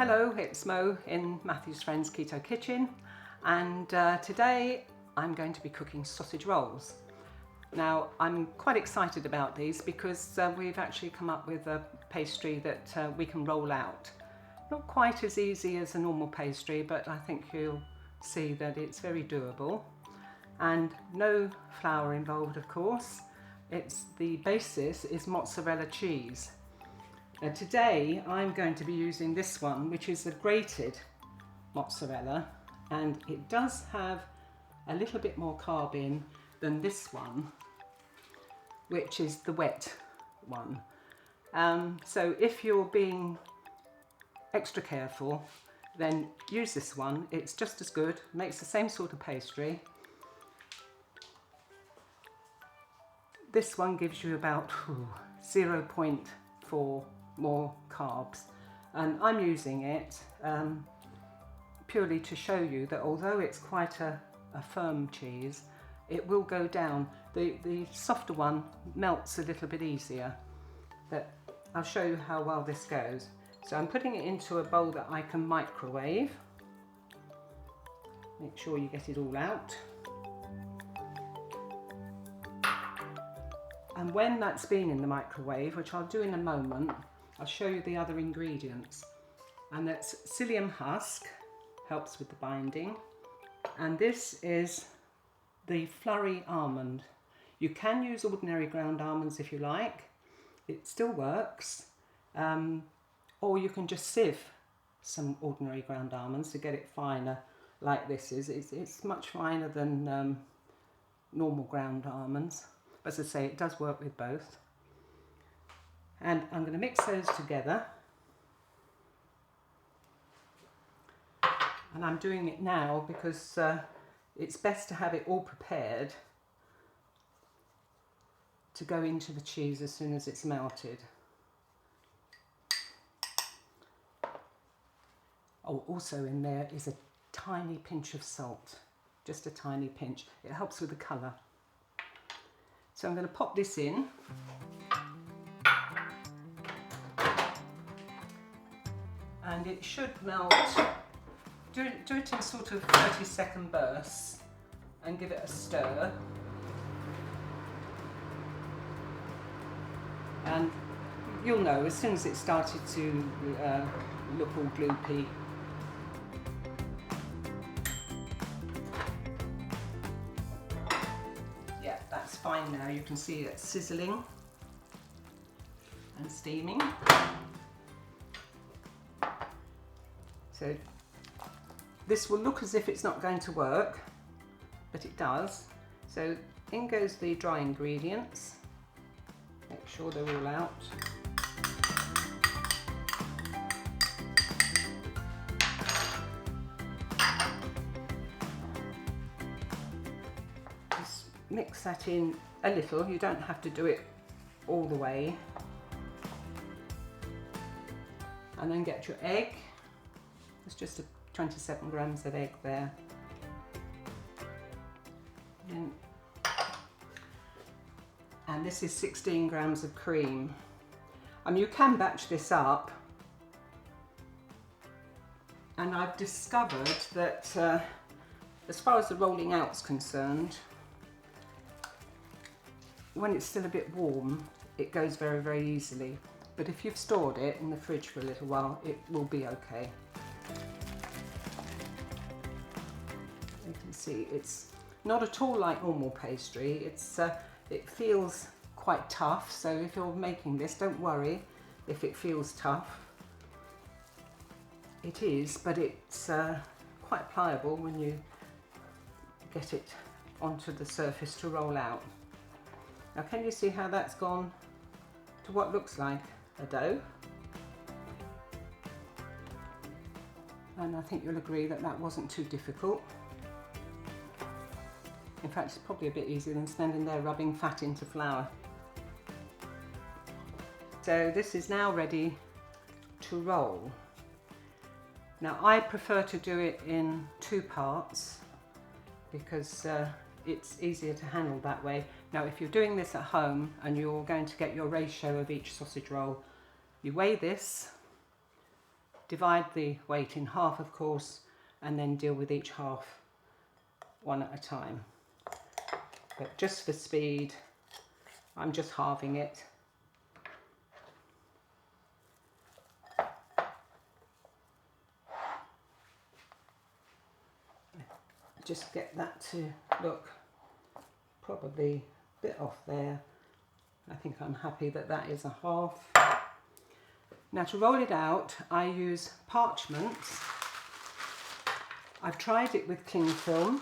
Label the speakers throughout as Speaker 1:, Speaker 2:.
Speaker 1: Hello, it's Mo in Matthew's Friends Keto Kitchen, and today I'm going to be cooking sausage rolls. Now I'm quite excited about these because we've actually come up with a pastry that we can roll out. Not quite as easy as a normal pastry, but I think you'll see that it's very doable. And no flour involved, of course. The basis is mozzarella cheese. Now today I'm going to be using this one, which is a grated mozzarella, and it does have a little bit more carb in than this one, which is the wet one. So if you're being extra careful, then use this one. It's just as good, makes the same sort of pastry. This one gives you about 0.4 more carbs, and I'm using it purely to show you that although it's quite a firm cheese, it will go down. The softer one melts a little bit easier, but I'll show you how well this goes. So I'm putting it into a bowl that I can microwave. Make sure you get it all out. And when that's been in the microwave, which I'll do in a moment, I'll show you the other ingredients. And that's psyllium husk, helps with the binding. And this is the flurry almond. You can use ordinary ground almonds if you like, it still works. Or you can just sieve some ordinary ground almonds to get it finer like this is. It's much finer than normal ground almonds. As I say, it does work with both. And I'm going to mix those together. And I'm doing it now because it's best to have it all prepared to go into the cheese as soon as it's melted. Oh, also in there is a tiny pinch of salt, just a tiny pinch. It helps with the colour. So I'm going to pop this in. And it should melt. Do it in sort of 30-second bursts and give it a stir. And you'll know as soon as it started to look all gloopy. Yeah, that's fine now. You can see it sizzling and steaming. So this will look as if it's not going to work, but it does. So in goes the dry ingredients. Make sure they're all out. Just mix that in a little. You don't have to do it all the way. And then get your egg. It's just 27 grams of egg there. And this is 16 grams of cream. You can batch this up. And I've discovered that as far as the rolling out is concerned, when it's still a bit warm, it goes very, very easily. But if you've stored it in the fridge for a little while, it will be okay. You can see it's not at all like normal pastry. It feels quite tough, so if you're making this, don't worry if it feels tough. It is, but it's quite pliable when you get it onto the surface to roll out. Now can you see how that's gone to what looks like a dough? And I think you'll agree that that wasn't too difficult. In fact, it's probably a bit easier than standing there rubbing fat into flour. So this is now ready to roll. Now I prefer to do it in 2 parts because it's easier to handle that way. Now if you're doing this at home and you're going to get your ratio of each sausage roll, you weigh this, divide the weight in half, of course, and then deal with each half one at a time. But just for speed, I'm just halving it. Just get that to look probably a bit off there. I think I'm happy that that is a half. Now to roll it out, I use parchment. I've tried it with cling film,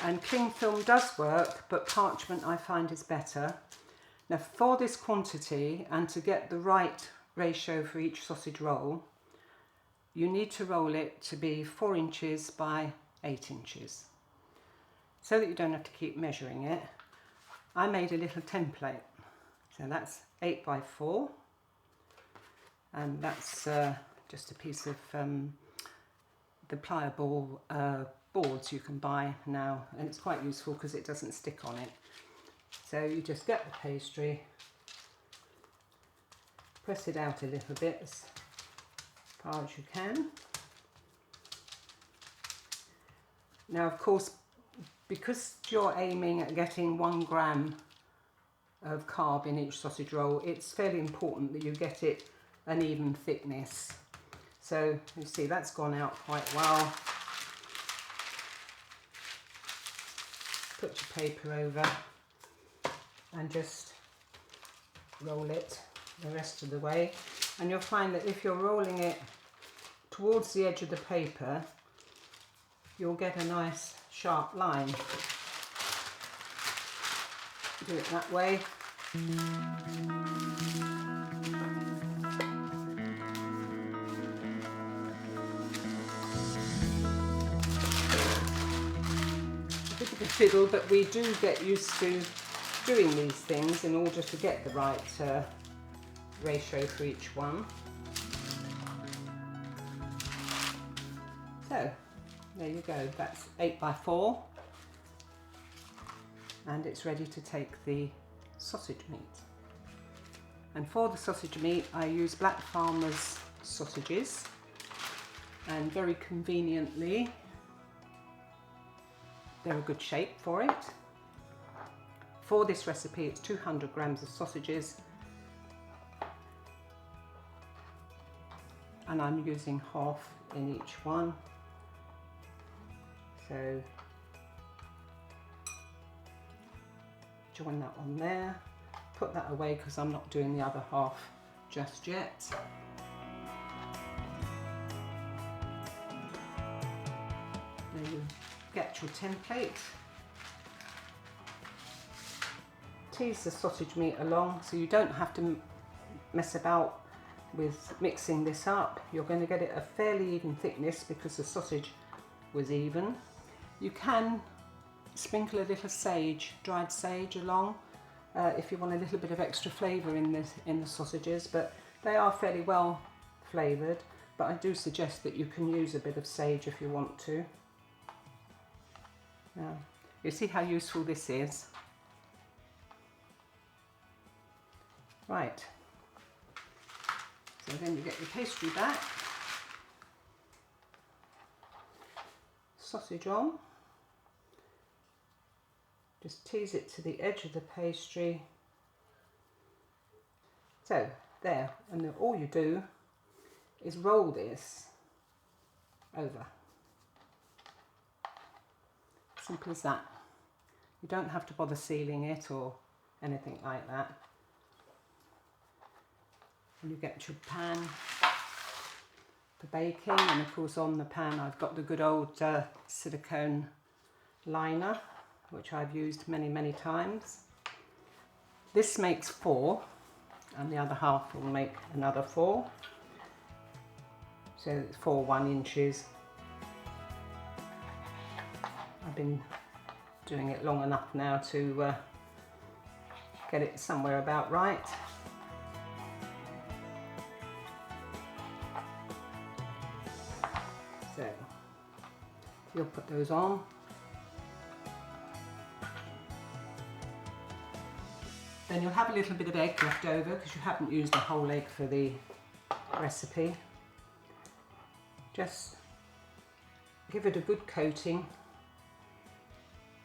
Speaker 1: and cling film does work, but parchment I find is better. Now for this quantity and to get the right ratio for each sausage roll, you need to roll it to be 4 inches by 8 inches. So that you don't have to keep measuring it, I made a little template. So that's 8 by 4, and that's just a piece of the pliable boards you can buy now, and it's quite useful because it doesn't stick on it. So you just get the pastry, press it out a little bit as far as you can. Now of course, because you're aiming at getting 1 gram of carb in each sausage roll, it's fairly important that you get it an even thickness. So you see that's gone out quite well. Put your paper over and just roll it the rest of the way, and you'll find that if you're rolling it towards the edge of the paper, you'll get a nice sharp line. Do it that way. A bit of a fiddle, but we do get used to doing these things in order to get the right ratio for each one. So there you go, that's 8 by 4, and it's ready to take the sausage meat. And for the sausage meat I use Black Farmer's sausages, and very conveniently they're a good shape for it. For this recipe it's 200 grams of sausages, and I'm using half in each one. So join that on there, put that away because I'm not doing the other half just yet. There you get your template. Tease the sausage meat along so you don't have to mess about with mixing this up. You're going to get it a fairly even thickness because the sausage was even. You can sprinkle a little sage, dried sage, along if you want a little bit of extra flavour in the sausages, but they are fairly well flavoured. But I do suggest that you can use a bit of sage if you want to. Now, you see how useful this is. Right. So then you get your pastry back. Sausage on. Just tease it to the edge of the pastry. So there, and then all you do is roll this over. Simple as that. You don't have to bother sealing it or anything like that. And you get your pan for baking, and of course on the pan I've got the good old silicone liner, which I've used many times. This makes 4, and the other half will make another 4. So it's 4 1 inches. I've been doing it long enough now to get it somewhere about right. So you'll put those on. Then you'll have a little bit of egg left over because you haven't used a whole egg for the recipe. Just give it a good coating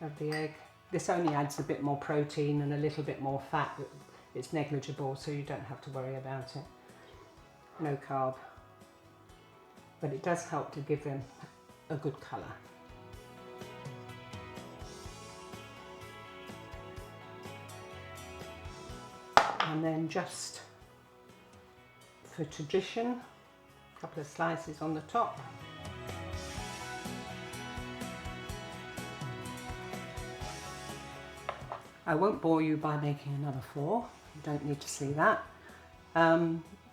Speaker 1: of the egg. This only adds a bit more protein and a little bit more fat. It's negligible, so you don't have to worry about it. No carb. But it does help to give them a good colour. And then just for tradition, a couple of slices on the top. I won't bore you by making another 4, you don't need to see that.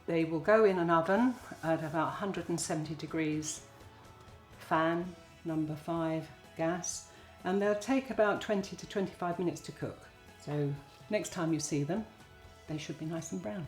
Speaker 1: They will go in an oven at about 170 degrees, fan, number 5 gas, and they'll take about 20 to 25 minutes to cook. So next time you see them, they should be nice and brown.